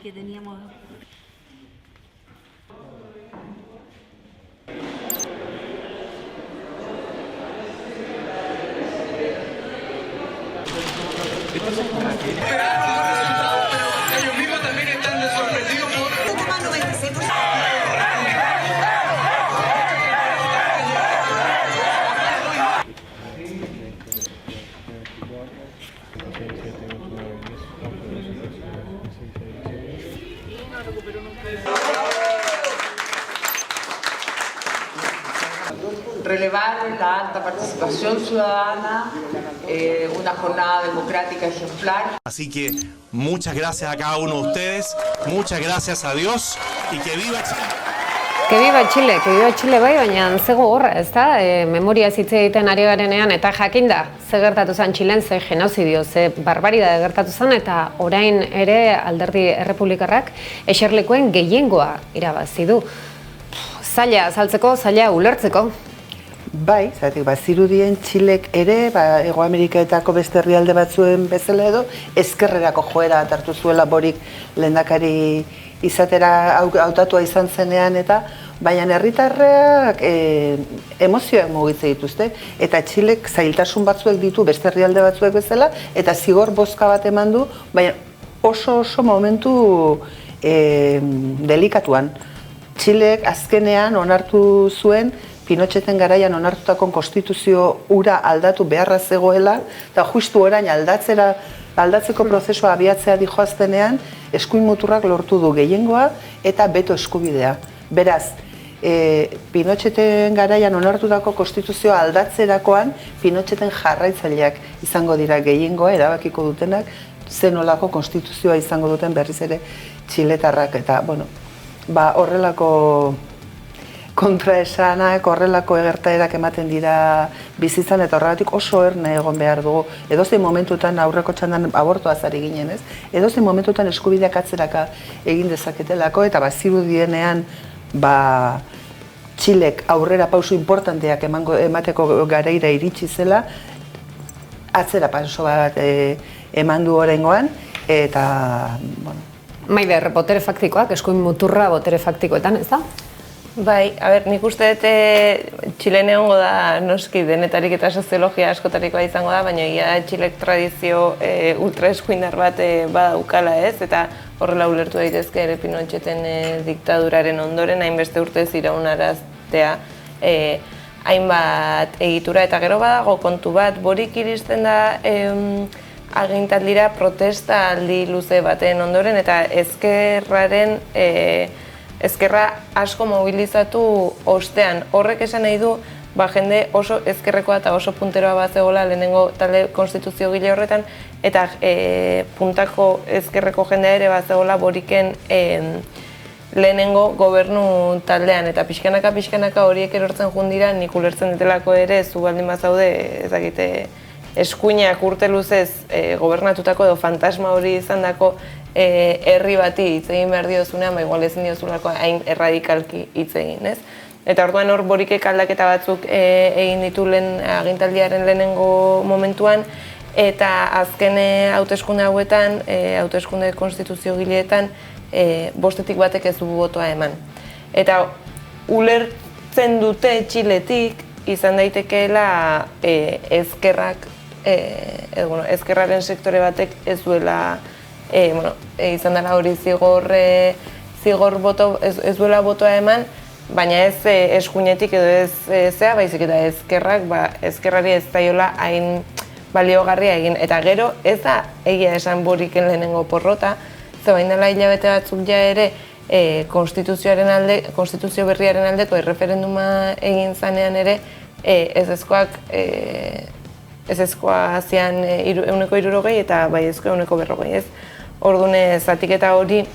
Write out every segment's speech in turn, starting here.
que teníamos. Ellos mismos también están sorprendidos por... Relevar la alta participación ciudadana, una jornada democrática ejemplar. Así que muchas gracias a cada uno de ustedes, muchas gracias a Dios y que viva Chile. Que viva Chile bai, baina ze gogorra, ezta? Memoria hitz egiten ari garenean eta jakinda ze gertatu zen Txilen, ze genozidio, ze barbaridade gertatu zen eta orain ere Alderdi Errepublikarrak eserlekuen gehiengoa irabazi du. Zaila azaltzeko, zaila ulertzeko. Bai, zeratik, zirudien Txilek ere, Hego Ameriketako beste herrialde batzuen bezala edo, ezkerrerako joera hartu zuela Borik lehendakari izatera hautatua izan zenean eta baina herritarrak emozioak mugitzen dituzte eta Txilek zailtasun batzuek ditu beste herrialde batzuek bezala eta zigor bozka bat eman du, baina oso momentu delikatuan. Txilek azkenean onartu zuen Pinocheten garaian onartutako konstituzio hura aldatu beharra zegoela eta justu orain aldatzeko prozesua abiatzea dijoaztenean eskuin muturrak lortu du gehiengoa eta beto eskubidea. Beraz, Pinocheten garaian onartutako konstituzioa aldatzerakoan Pinocheten jarraitzaileak izango dira gehiengoa erabakiko dutenak zenolako konstituzioa izango duten berriz ere txiletarrak eta horrelako kontraesanak, horrelako egertaerak ematen dira bizitzan eta horregatik oso erne egon behar dugu. Edozein momentutan aurreko txandan abortoaz ari ginen, ez? Edozein momentutan eskubideak atzeraka egin dezaketelako eta zirudienean Txilek aurrera pauso importanteak emateko garaira iritsi zela, atzera pauso bat eman du oraingoan eta, Maider, botere faktikoak, eskuin muturra botere faktikoetan, ez da? Bai, nik uste dut Txilen egongo da noski denetarik eta soziologia askotarikoa izango da, baina egia Txilek tradizio ultraeskuindar bat badaukala ez, eta horrela ulertu daitezke ere Pinocheten diktaduraren ondoren, hainbeste urtez iraunaraztea hainbat egitura, eta gero badago kontu bat, Borik iristen da agintaldira protesta aldi luze baten ondoren, eta ezkerra asko mobilizatu ostean. Horrek esan nahi du, jende oso ezkerrekoa eta oso punteroa bat zegoela lehenengo talde konstituzio gile horretan, eta puntako ezkerreko jendea ere bat zegoela Boriken lehenengo gobernu taldean, eta pixkanaka horiek erortzen jundira, nik ulertzen ditelako ere, zu baldin bazaude, ezakite, eskuinak urte luzez gobernatutako edo fantasma hori izandako herri bati hitz egin behar diozunean, igual ezin diozulako hain erradikalki hitz egin, ez? Eta orduan hor Borikek aldaketa batzuk egin ditu agintaldiaren lehenengo momentuan, eta azken hauteskunde hauetan, hauteskunde konstituzio gileetan, 5 batek ez du botoa eman. Eta ulertzen dute Txiletik izan daitekeela ezkerrak, ezkerraren sektore batek ez duela, izan dela hori zigor boto, ez duela botoa eman, baina ez eskuinetik edo ez zea, baizik eta ezkerrari ez daiola hain baliogarria egin. Eta gero ez da egia esan Boriken lehenengo porrota, zebain dela hilabete batzuk ja ere konstituzio berriaren aldeko erreferenduma egin zanean ere ezezkoa zian 160 eta baiezkoa 140, ez? Ordune zatiketa hori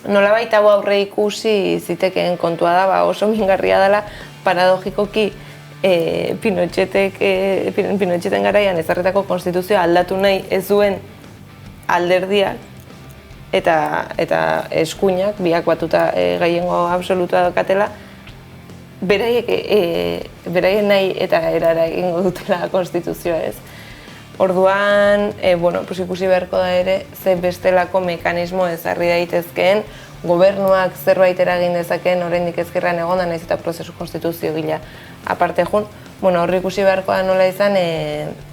nolabait hau aurre ikusi zitekeen kontua da, oso mingarria dela paradogikoki Pinocheten garaian ezarritako konstituzioa aldatu nahi ez duen alderdiak eta eskuinak, biak batuta gehiengo absolutua daukatela, beraien nahi eta erara egingo dutela konstituzioa ez. Orduan, ikusi beharko da ere, ze bestelako mekanismo ezarri daitezkeen, gobernuak zerbait eragin dezakeen oraindik ezkerran egonda, nahiz eta prozesu konstituziogila aparte jun. Horri ikusi beharko da nola izan,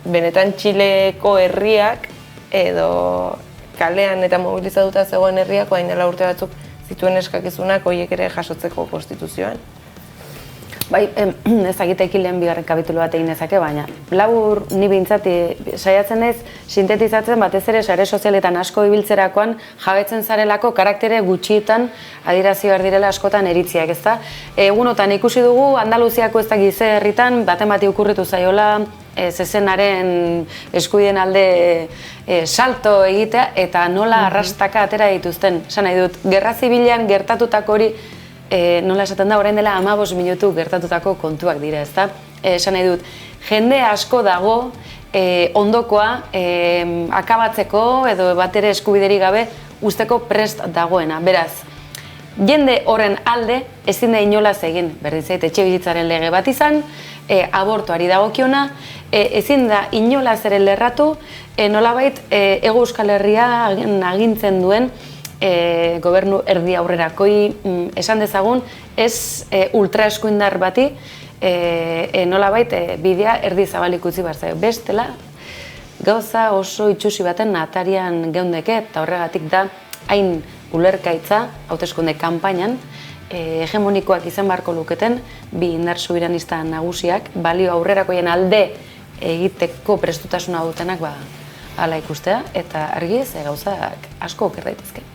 benetan Txileko herriak edo kalean eta mobilizatuta zegoen herriak, orain dela urte batzuk zituen eskakizunak horiek ere jasotzeko konstituzioan. Bai, ezagitekin lehen bigarren kapitulu bat egin dezake, baina labur ni behintzat saiatzen ez sintetizatzen batez ere sare sozialetan asko ibiltzerakoan jabetzen zarelako karaktere gutxietan adierazi behar direla askotan eritziak, ezta? Egunotan ikusi dugu Andaluziako ez da gize herritan baten bati okurritu zaiola zezenaren eskubideen alde salto egitea eta nola arrastaka atera dituzten. Esan nahi dut, gerra zibilean gertatutako hori nola esaten da, orain dela 15 minutu gertatutako kontuak dira, ezta? Esan nahi dut, jende asko dago ondokoa akabatzeko edo batere eskubiderik gabe usteko prest dagoena. Beraz, jende horren alde ezin da inolaz egin, berdin zait, etxebizitzaren lege bat izan, abortuari dagokiona, ezin da inolaz ere lerratu, nolabait Hego Euskal Herria agintzen duen gobernu erdi aurrerakoi esan dezagun, ez ultraeskuindar bati nolabait bidea erdi zabalik utzi behar zaio. Bestela, gauza oso itxusi baten atarian geundeke, eta horregatik da hain ulerkaitza hauteskunde kanpainan, hegemonikoak izan beharko luketen, bi indar soberanista nagusiak, balio aurrerakoien alde egiteko prestutasuna dutenak hala ikustea, eta argi ez gauzak asko oker daitezke.